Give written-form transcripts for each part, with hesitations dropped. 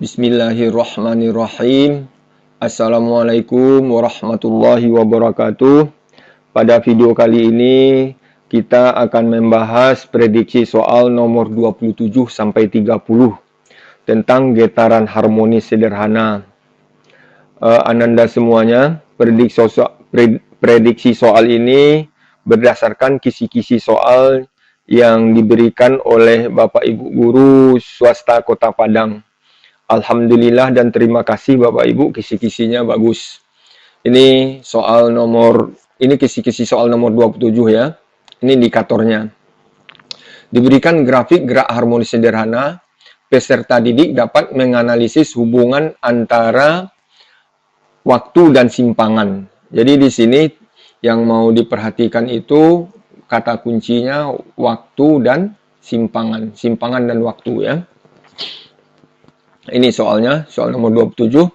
Bismillahirrahmanirrahim. Assalamualaikum warahmatullahi wabarakatuh. Pada video kali ini kita akan membahas prediksi soal nomor 27 sampai 30 tentang getaran harmonis sederhana. Ananda semuanya, prediksi soal ini berdasarkan kisi-kisi soal yang diberikan oleh Bapak Ibu Guru Swasta Kota Padang. Alhamdulillah dan terima kasih Bapak Ibu, kisi-kisinya bagus. Ini kisi-kisi soal nomor 27 ya. Ini indikatornya. Diberikan grafik gerak harmonis sederhana, peserta didik dapat menganalisis hubungan antara waktu dan simpangan. Jadi di sini yang mau diperhatikan itu kata kuncinya waktu dan simpangan. Simpangan dan waktu ya. Ini soalnya, soal nomor 27.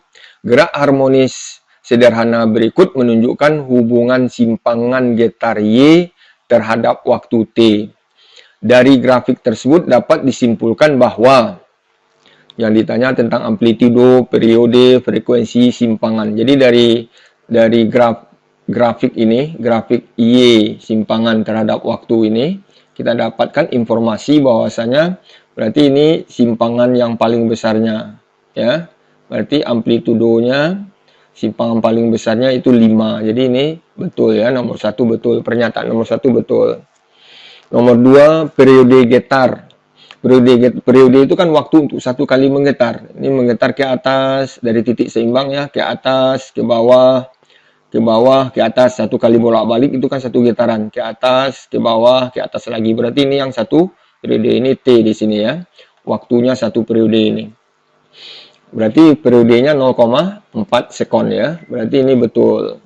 Gerak harmonis sederhana berikut menunjukkan hubungan simpangan getar Y terhadap waktu T. Dari grafik tersebut dapat disimpulkan bahwa yang ditanya tentang amplitudo, periode, frekuensi, simpangan. Jadi dari grafik ini, grafik Y simpangan terhadap waktu ini, kita dapatkan informasi bahwasanya berarti ini simpangan yang paling besarnya, ya. Berarti amplitudonya, simpangan paling besarnya itu 5. Jadi ini betul ya, nomor 1 betul, pernyataan nomor 1 betul. Nomor 2, periode getar. Periode itu kan waktu untuk satu kali menggetar. Ini menggetar ke atas, dari titik seimbang ya, ke atas, ke bawah, ke atas. Satu kali bolak-balik itu kan satu getaran. Ke atas, ke bawah, ke atas lagi. Berarti ini yang satu periode ini T di sini ya. Waktunya satu periode ini. Berarti periodenya 0,4 sekon ya. Berarti ini betul.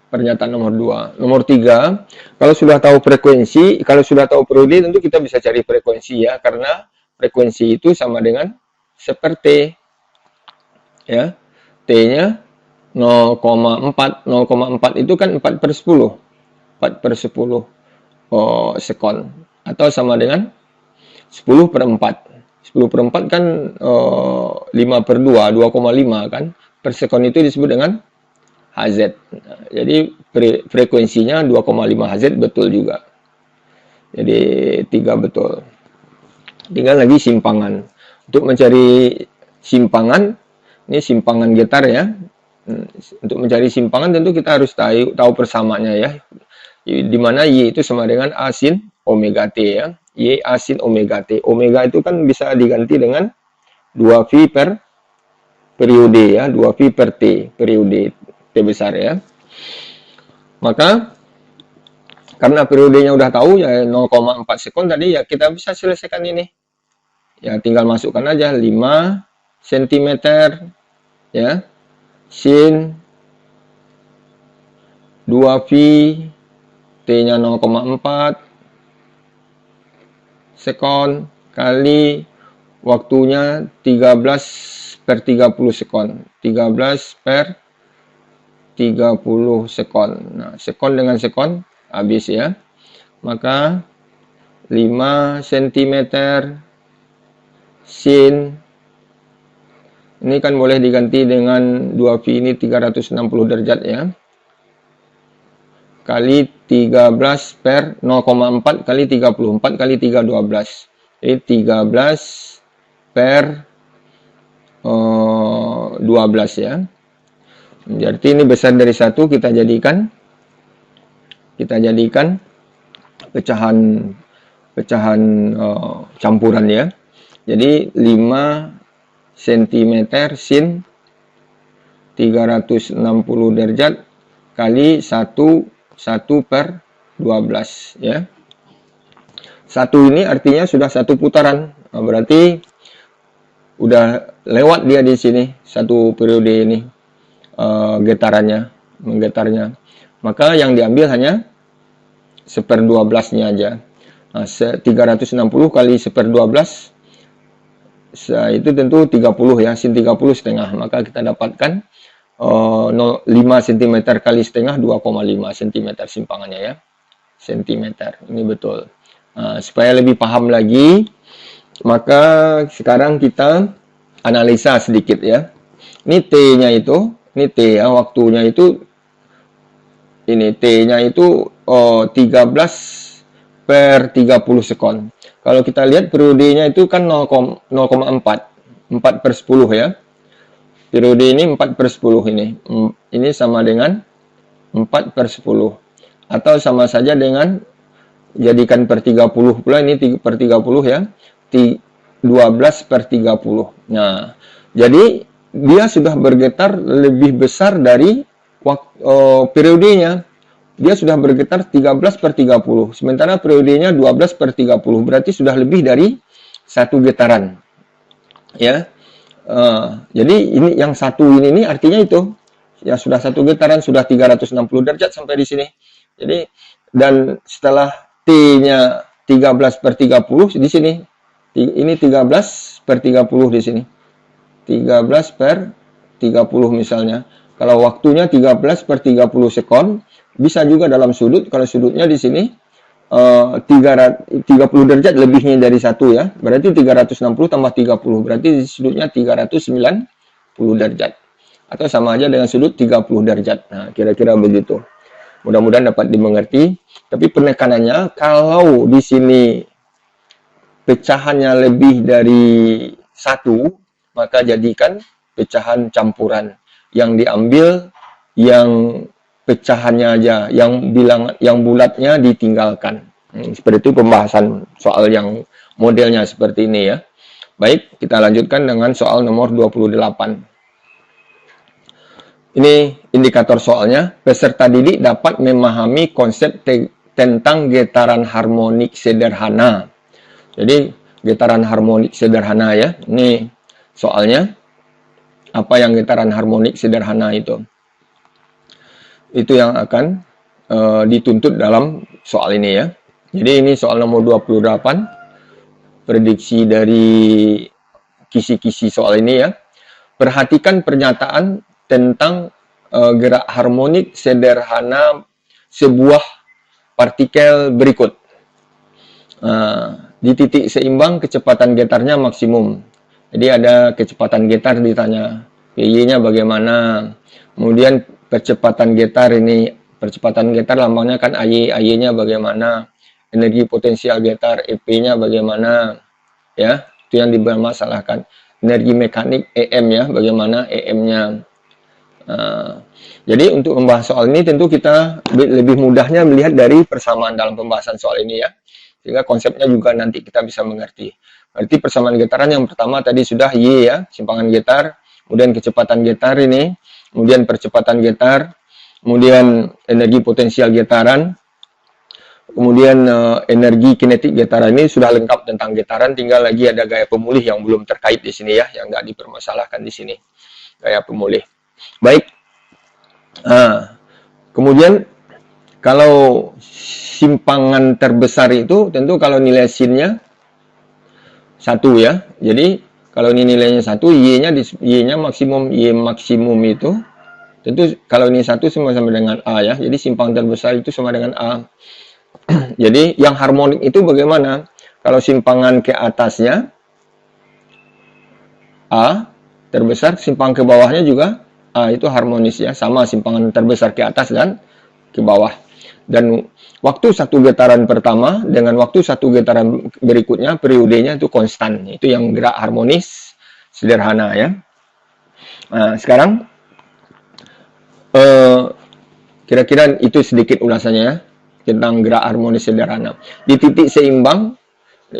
Pernyataan nomor 2. Nomor 3, kalau sudah tahu frekuensi, kalau sudah tahu periode tentu kita bisa cari frekuensi ya. Karena frekuensi itu sama dengan seperti ya. T-nya 0,4. 0,4 itu kan 4 per 10. 4 per 10 sekon. Atau sama dengan 10 per 4. 10 per 4 kan 5 per 2, 2,5 kan. Per sekon itu disebut dengan Hz. Nah, jadi frekuensinya 2,5 Hz betul juga. Jadi 3 betul. Tinggal lagi simpangan. Untuk mencari simpangan, ini simpangan getar ya. Untuk mencari simpangan tentu kita harus tahu persamaannya ya. Di mana Y itu sama dengan A sin omega T ya. Y A sin omega T. Omega itu kan bisa diganti dengan 2V per periode ya. 2V per T. Periode T besar ya. Maka karena periodenya udah tahu ya 0,4 sekon tadi ya kita bisa selesaikan ini. Ya tinggal masukkan aja 5 cm ya. Sin 2V T-nya 0,4 sekon kali waktunya 13 per 30 sekon. 13 per 30 sekon. Nah, sekon dengan sekon habis ya. Maka 5 cm sin ini kan boleh diganti dengan 2V ini 360 derajat ya. Kali 13 per 0,4 kali 34 kali 3, 12. Jadi 13 per 12 ya. Berarti ini besar dari 1 kita jadikan pecahan campuran ya. Jadi 5 cm sin 360 derajat kali 1 per 12 ya. 1 ini artinya sudah 1 putaran. Nah, berarti udah lewat dia di sini 1 periode ini menggetarnya. Maka yang diambil hanya 1/12-nya aja. Nah, 360 kali 1/12 itu tentu 30 ya, sin 30 setengah. Maka kita dapatkan 5 cm kali setengah 2,5 cm simpangannya ya. Sentimeter. Ini betul. Nah, supaya lebih paham lagi, maka sekarang kita analisa sedikit ya. Ini T-nya itu, ini T ya, waktunya itu, ini T-nya itu 13 per 30 sekon. Kalau kita lihat periodenya itu kan 0,4, 4 per 10 ya. Periode ini 4 per 10 ini. Ini sama dengan 4 per 10. Atau sama saja dengan, jadikan per 30 pula, ini per 30 ya. 12 per 30. Nah, jadi dia sudah bergetar lebih besar dari periodenya. Dia sudah bergetar 13 per 30. Sementara periodenya 12 per 30. Berarti sudah lebih dari satu getaran. Ya. Jadi ini yang satu ini artinya itu. Ya sudah satu getaran, sudah 360 derajat sampai di sini. Jadi, dan setelah T-nya 13 per 30 di sini. Ini 13 per 30 di sini. 13 per 30 misalnya. Kalau waktunya 13 per 30 sekon, bisa juga dalam sudut. Kalau sudutnya di sini 30 derajat lebihnya dari satu ya. Berarti 360 tambah 30. Berarti sudutnya 390 derajat. Atau sama aja dengan sudut 30 derajat. Nah, kira-kira begitu. Mudah-mudahan dapat dimengerti. Tapi penekanannya, kalau di sini pecahannya lebih dari satu, maka jadikan pecahan campuran. Yang diambil yang pecahannya aja, yang bulatnya ditinggalkan. Seperti itu pembahasan soal yang modelnya seperti ini ya. Baik, kita lanjutkan dengan soal nomor 28. Ini indikator soalnya. Peserta didik dapat memahami konsep tentang getaran harmonik sederhana. Jadi, getaran harmonik sederhana ya. Ini soalnya. Apa yang getaran harmonik sederhana itu? Itu yang akan dituntut dalam soal ini ya. Jadi ini soal nomor 28. Prediksi dari kisi-kisi soal ini ya. Perhatikan pernyataan tentang gerak harmonik sederhana sebuah partikel berikut. Di titik seimbang kecepatan getarnya maksimum. Jadi ada kecepatan getar ditanya, PY-nya bagaimana. Kemudian percepatan getar ini, percepatan getar lambangnya kan AY, AY-nya bagaimana. Energi potensial getar, EP-nya bagaimana. Ya, itu yang dipermasalahkan. Energi mekanik EM ya, bagaimana EM-nya. Jadi untuk membahas soal ini tentu kita lebih mudahnya melihat dari persamaan dalam pembahasan soal ini ya. Sehingga konsepnya juga nanti kita bisa mengerti. Berarti persamaan getaran yang pertama tadi sudah Y ya, simpangan getar, kemudian kecepatan getar ini, kemudian percepatan getar, kemudian energi potensial getaran, kemudian energi kinetik getaran. Ini sudah lengkap tentang getaran, tinggal lagi ada gaya pemulih yang belum terkait di sini ya, yang nggak dipermasalahkan di sini. Gaya pemulih. Baik. Kemudian kalau simpangan terbesar itu tentu kalau nilai sinnya 1 ya. Jadi kalau ini nilainya 1, Y-nya maksimum, Y maksimum itu tentu kalau ini 1 sama dengan A ya. Jadi simpangan terbesar itu sama dengan A. Jadi yang harmonik itu bagaimana? Kalau simpangan ke atasnya A terbesar, simpangan ke bawahnya juga A, itu harmonis ya. Sama simpangan terbesar ke atas dan ke bawah. Dan waktu satu getaran pertama dengan waktu satu getaran berikutnya, periodenya itu konstan. Itu yang gerak harmonis sederhana ya. Nah, sekarang kira-kira itu sedikit ulasannya ya, tentang gerak harmonis sederhana. Di titik seimbang,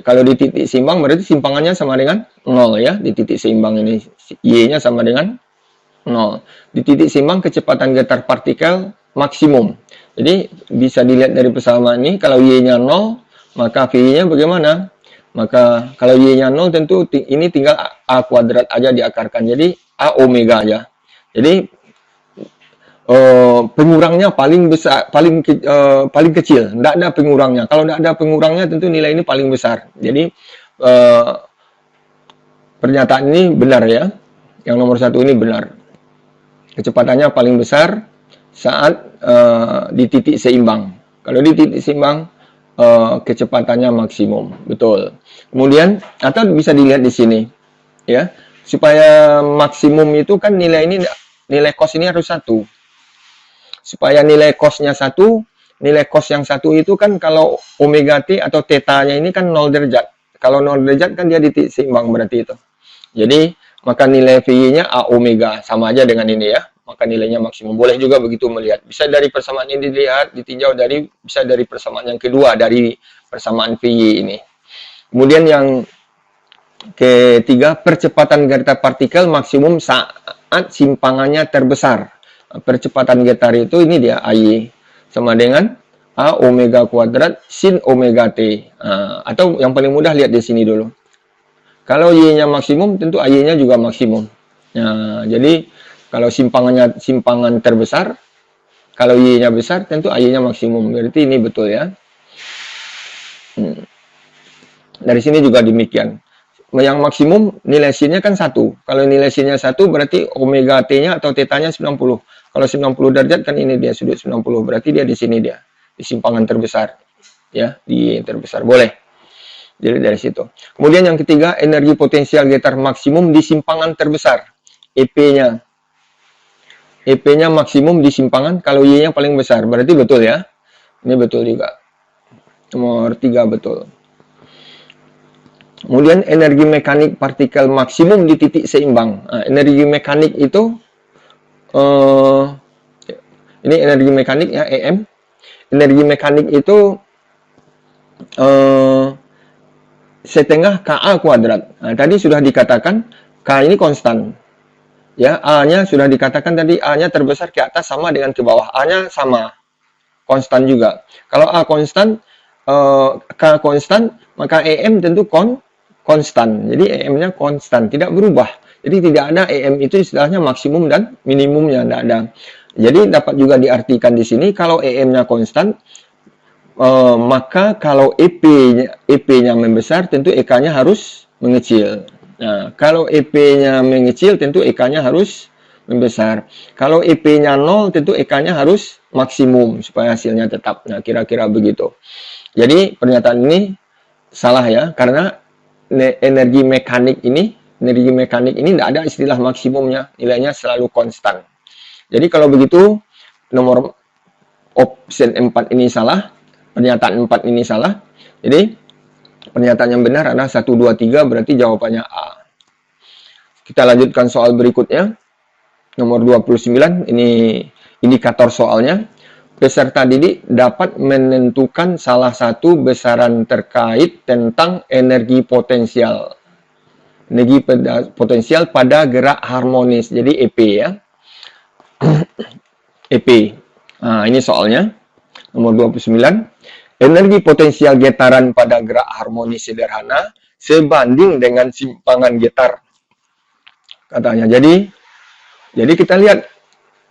kalau di titik seimbang berarti simpangannya sama dengan 0 ya. Di titik seimbang ini Y-nya sama dengan 0. Di titik seimbang kecepatan getar partikel maksimum. Jadi bisa dilihat dari persamaan ini, kalau Y-nya 0, maka V-nya bagaimana? Maka kalau Y-nya 0 tentu ini tinggal A kuadrat aja diakarkan. Jadi A omega aja. Jadi pengurangnya paling besar, paling kecil. Tidak ada pengurangnya. Kalau tidak ada pengurangnya tentu nilai ini paling besar. Jadi pernyataan ini benar ya. Yang nomor 1 ini benar. Kecepatannya paling besar saat di titik seimbang. Kalau di titik seimbang kecepatannya maksimum, betul. Kemudian atau bisa dilihat di sini, ya. supaya maksimum itu kan nilai cos ini harus 1. Supaya nilai cosnya 1, nilai cos yang 1 itu kan kalau omega t atau theta-nya ini kan 0 derajat. Kalau 0 derajat kan dia di titik seimbang berarti itu. Jadi maka nilai VY-nya A omega, sama aja dengan ini ya. Maka nilainya maksimum. Boleh juga begitu melihat. Bisa dari persamaan ini dilihat, ditinjau bisa dari persamaan yang kedua, dari persamaan VY ini. Kemudian yang ketiga, percepatan gerakan partikel maksimum saat simpangannya terbesar. Percepatan getar itu ini dia AY sama dengan A omega kuadrat sin omega T. Atau yang paling mudah lihat di sini dulu. Kalau Y-nya maksimum, tentu AY-nya juga maksimum. Nah, jadi kalau simpangan terbesar, kalau Y-nya besar, tentu AY-nya maksimum. Berarti ini betul ya. Dari sini juga demikian. Yang maksimum nilai sin-nya kan 1. Kalau nilai sin-nya 1 berarti omega t-nya atau theta-nya 90. Kalau 90 derajat kan ini dia sudut 90. Berarti dia di sini dia. Di simpangan terbesar. Ya, di terbesar. Boleh. Jadi dari situ. Kemudian yang ketiga, energi potensial getar maksimum di simpangan terbesar. EP-nya. EP-nya maksimum di simpangan kalau Y-nya paling besar. Berarti betul ya. Ini betul juga. Nomor 3 betul. Kemudian energi mekanik partikel maksimum di titik seimbang. Nah, energi mekanik itu ini energi mekanik ya, EM. Energi mekanik itu setengah KA kuadrat. Nah, tadi sudah dikatakan K ini konstan. Ya, A-nya sudah dikatakan tadi A-nya terbesar ke atas sama dengan ke bawah. A-nya sama. Konstan juga. Kalau A konstan, K konstan, maka EM tentu konstan. Jadi EM-nya konstan, tidak berubah. Jadi tidak ada EM itu istilahnya maksimum dan minimumnya, tidak ada. Jadi dapat juga diartikan di sini kalau EM-nya konstan, maka kalau EP-nya membesar, tentu EK-nya harus mengecil. Nah, kalau EP-nya mengecil, tentu EK-nya harus membesar. Kalau EP-nya 0, tentu EK-nya harus maksimum supaya hasilnya tetap. Nah, kira-kira begitu. Jadi pernyataan ini salah ya, karena energi mekanik ini tidak ada istilah maksimumnya, nilainya selalu konstan. Jadi kalau begitu nomor option 4 ini salah, pernyataan 4 ini salah. Jadi pernyataan yang benar adalah 1, 2, 3, berarti jawabannya A. Kita lanjutkan soal berikutnya. Nomor 29, ini indikator soalnya. Peserta didik dapat menentukan salah satu besaran terkait tentang energi potensial. Energi potensial pada gerak harmonis. Jadi EP ya. EP. Nah, ini soalnya. Nomor 29. Energi potensial getaran pada gerak harmonis sederhana sebanding dengan simpangan getar. Katanya. Jadi kita lihat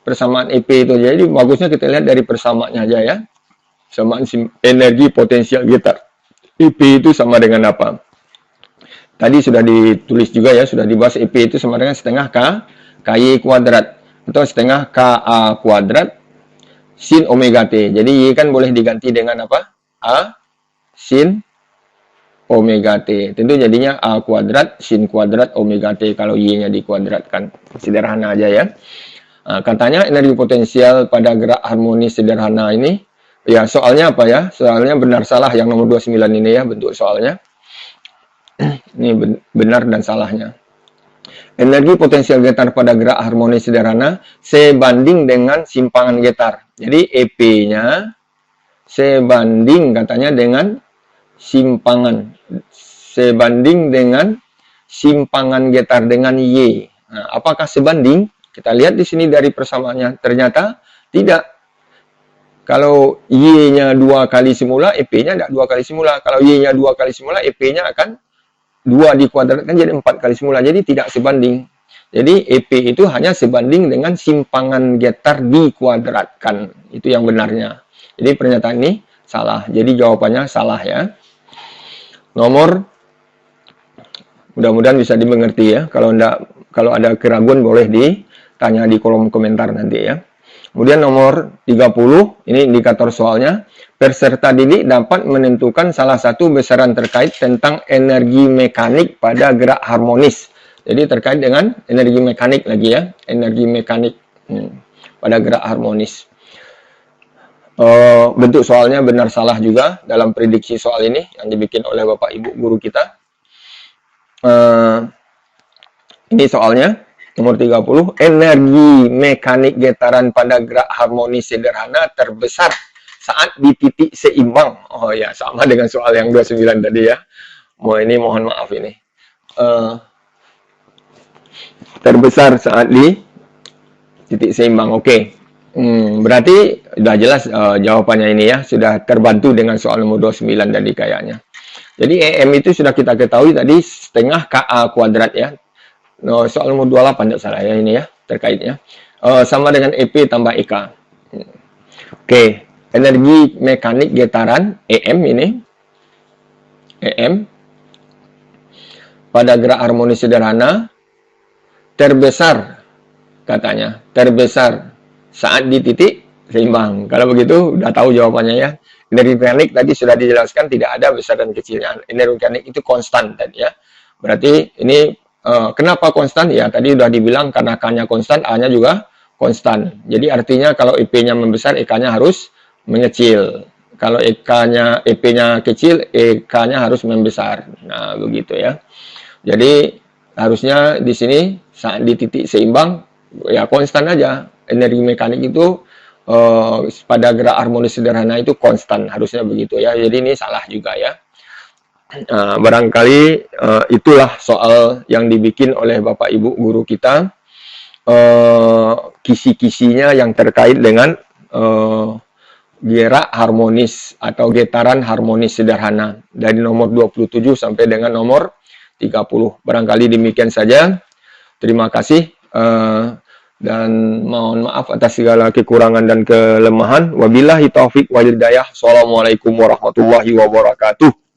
persamaan EP itu. Jadi bagusnya kita lihat dari persamaannya aja ya. Persamaan energi potensial getar. EP itu sama dengan apa? Tadi sudah ditulis juga ya, sudah dibahas EP itu sama dengan setengah KY kuadrat. Atau setengah KA kuadrat sin omega T. Jadi Y kan boleh diganti dengan apa? A sin omega T. Tentu jadinya A kuadrat sin kuadrat omega T kalau Y-nya dikuadratkan. Sederhana aja ya. Nah, katanya energi potensial pada gerak harmonis sederhana ini, ya soalnya apa ya? Soalnya benar salah yang nomor 29 ini ya, bentuk soalnya. Ini benar dan salahnya. Energi potensial getar pada gerak harmonis sederhana sebanding dengan simpangan getar. Jadi EP-nya sebanding katanya dengan simpangan. Sebanding dengan simpangan getar dengan Y. Nah, apakah sebanding? Kita lihat di sini dari persamaannya. Ternyata tidak. Kalau Y-nya 2 kali semula, EP-nya tidak 2 kali semula. Kalau Y-nya 2 kali semula, EP-nya akan 2 dikuadratkan jadi 4 kali semula. Jadi tidak sebanding. Jadi EP itu hanya sebanding dengan simpangan getar dikuadratkan. Itu yang benarnya. Jadi pernyataan ini salah. Jadi jawabannya salah ya. Nomor, mudah-mudahan bisa dimengerti ya. Kalau ada keraguan boleh ditanya di kolom komentar nanti ya. Kemudian nomor 30, ini indikator soalnya. Peserta didik dapat menentukan salah satu besaran terkait tentang energi mekanik pada gerak harmonis. Jadi terkait dengan energi mekanik lagi ya, energi mekanik pada gerak harmonis. Bentuk soalnya benar salah juga dalam prediksi soal ini yang dibikin oleh Bapak Ibu guru kita. Ini soalnya nomor 30, energi mekanik getaran pada gerak harmonis sederhana terbesar saat di titik seimbang. Oh ya, sama dengan soal yang 29 tadi ya. Ini mohon maaf ini. Terbesar saat di titik seimbang. Oke. Berarti sudah jelas jawabannya ini ya. Sudah terbantu dengan soal nomor 29 tadi kayaknya. Jadi EM itu sudah kita ketahui tadi setengah KA kuadrat ya. Soal nomor 28 tidak salah ya ini ya terkaitnya. Sama dengan EP tambah EK. Oke. Energi mekanik getaran EM ini. EM pada gerak harmonis sederhana terbesar katanya. Terbesar saat di titik seimbang. Kalau begitu udah tahu jawabannya ya. Energi mekanik tadi sudah dijelaskan tidak ada besar dan kecilnya. Energi mekanik itu konstan tadi ya. Berarti ini kenapa konstan? Ya tadi sudah dibilang karena K-nya konstan, A-nya juga konstan. Jadi artinya kalau EP-nya membesar, EK-nya harus mengecil. Kalau EP-nya kecil, EK-nya harus membesar. Nah, begitu ya. Jadi harusnya di sini saat di titik seimbang ya konstan aja. Energi mekanik itu pada gerak harmonis sederhana itu konstan, harusnya begitu ya. Jadi ini salah juga ya. Barangkali itulah soal yang dibikin oleh Bapak Ibu guru kita, kisi-kisinya yang terkait dengan gerak harmonis atau getaran harmonis sederhana dari nomor 27 sampai dengan nomor 30. Barangkali demikian saja. Terima kasih dan mohon maaf atas segala kekurangan dan kelemahan. Wabillahi taufik wal hidayah. Assalamualaikum warahmatullahi wabarakatuh.